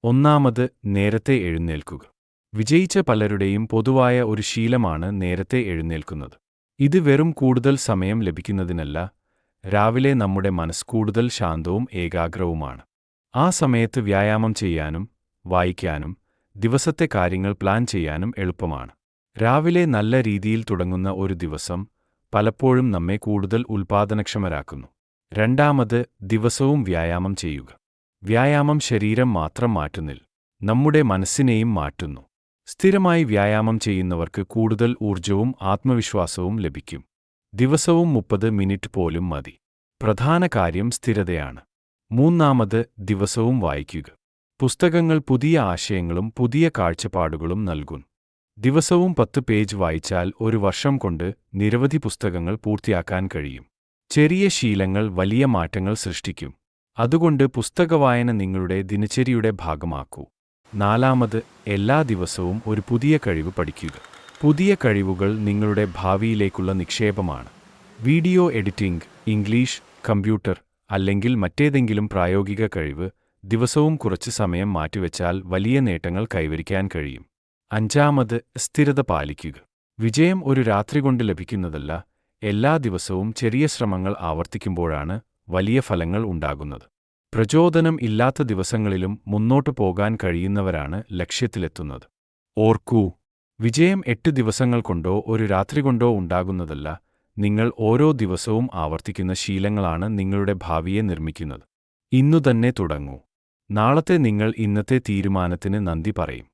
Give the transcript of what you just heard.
ഒന്നാമത്, നേരത്തെ എഴുന്നേൽക്കുക. വിജയിച്ച പലരുടെയും പൊതുവായ ഒരു ശീലമാണ് നേരത്തെ എഴുന്നേൽക്കുന്നത്. ഇത് വെറും കൂടുതൽ സമയം ലഭിക്കുന്നതിനല്ല, രാവിലെ നമ്മുടെ മനസ്സ് കൂടുതൽ ശാന്തവും ഏകാഗ്രവുമാണ്. ആ സമയത്ത് വ്യായാമം ചെയ്യാനും വായിക്കാനും ദിവസത്തെ കാര്യങ്ങൾ പ്ലാൻ ചെയ്യാനും എളുപ്പമാണ്. രാവിലെ നല്ല രീതിയിൽ തുടങ്ങുന്ന ഒരു ദിവസം പലപ്പോഴും നമ്മെ കൂടുതൽ ഉൽപ്പാദനക്ഷമരാക്കുന്നു. രണ്ടാമത്, ദിവസവും വ്യായാമം ചെയ്യുക. വ്യായാമം ശരീരം മാത്രം മാറ്റുന്നില്ല, നമ്മുടെ മനസ്സിനെയും മാറ്റുന്നു. സ്ഥിരമായി വ്യായാമം ചെയ്യുന്നവർക്ക് കൂടുതൽ ഊർജവും ആത്മവിശ്വാസവും ലഭിക്കും. ദിവസവും 30 മിനിറ്റ് പോലും മതി. പ്രധാന കാര്യം സ്ഥിരതയാണ്. മൂന്നാമത്, ദിവസവും വായിക്കുക. പുസ്തകങ്ങൾ പുതിയ ആശയങ്ങളും പുതിയ കാഴ്ചപ്പാടുകളും നൽകുന്നു. ദിവസവും 10 പേജ് വായിച്ചാൽ ഒരു വർഷം കൊണ്ട് നിരവധി പുസ്തകങ്ങൾ പൂർത്തിയാക്കാൻ കഴിയും. ചെറിയ ശീലങ്ങൾ വലിയ മാറ്റങ്ങൾ സൃഷ്ടിക്കും. അതുകൊണ്ട് പുസ്തകവായന നിങ്ങളുടെ ദിനചര്യയുടെ ഭാഗമാക്കൂ. നാലാമത്, എല്ലാ ദിവസവും ഒരു പുതിയ കഴിവ് പഠിക്കുക. പുതിയ കഴിവുകൾ നിങ്ങളുടെ ഭാവിയിലേക്കുള്ള നിക്ഷേപമാണ്. വീഡിയോ എഡിറ്റിംഗ്, ഇംഗ്ലീഷ്, കമ്പ്യൂട്ടർ അല്ലെങ്കിൽ മറ്റേതെങ്കിലും പ്രായോഗിക കഴിവ് ദിവസവും കുറച്ച് സമയം മാറ്റിവെച്ചാൽ വലിയ നേട്ടങ്ങൾ കൈവരിക്കാൻ കഴിയും. അഞ്ചാമത്, സ്ഥിരത പാലിക്കുക. വിജയം ഒരു രാത്രി കൊണ്ട് ലഭിക്കുന്നതല്ല, എല്ലാ ദിവസവും ചെറിയ ശ്രമങ്ങൾ ആവർത്തിക്കുമ്പോഴാണ് വലിയ ഫലങ്ങൾ ഉണ്ടാകുന്നത്. പ്രചോദനം ഇല്ലാത്ത ദിവസങ്ങളിലും മുന്നോട്ടു പോകാൻ കഴിയുന്നവരാണ് ലക്ഷ്യത്തിലെത്തുന്നത്. ഓർക്കൂ, വിജയം 8 ദിവസങ്ങൾ കൊണ്ടോ ഒരു രാത്രി കൊണ്ടോ ഉണ്ടാകുന്നതല്ല, നിങ്ങൾ ഓരോ ദിവസവും ആവർത്തിക്കുന്ന ശീലങ്ങളാണ് നിങ്ങളുടെ ഭാവിയെ നിർമ്മിക്കുന്നത്. ഇന്നു തന്നെ തുടങ്ങൂ. നാളത്തെ നിങ്ങൾ ഇന്നത്തെ തീരുമാനത്തിന് നന്ദി പറയും.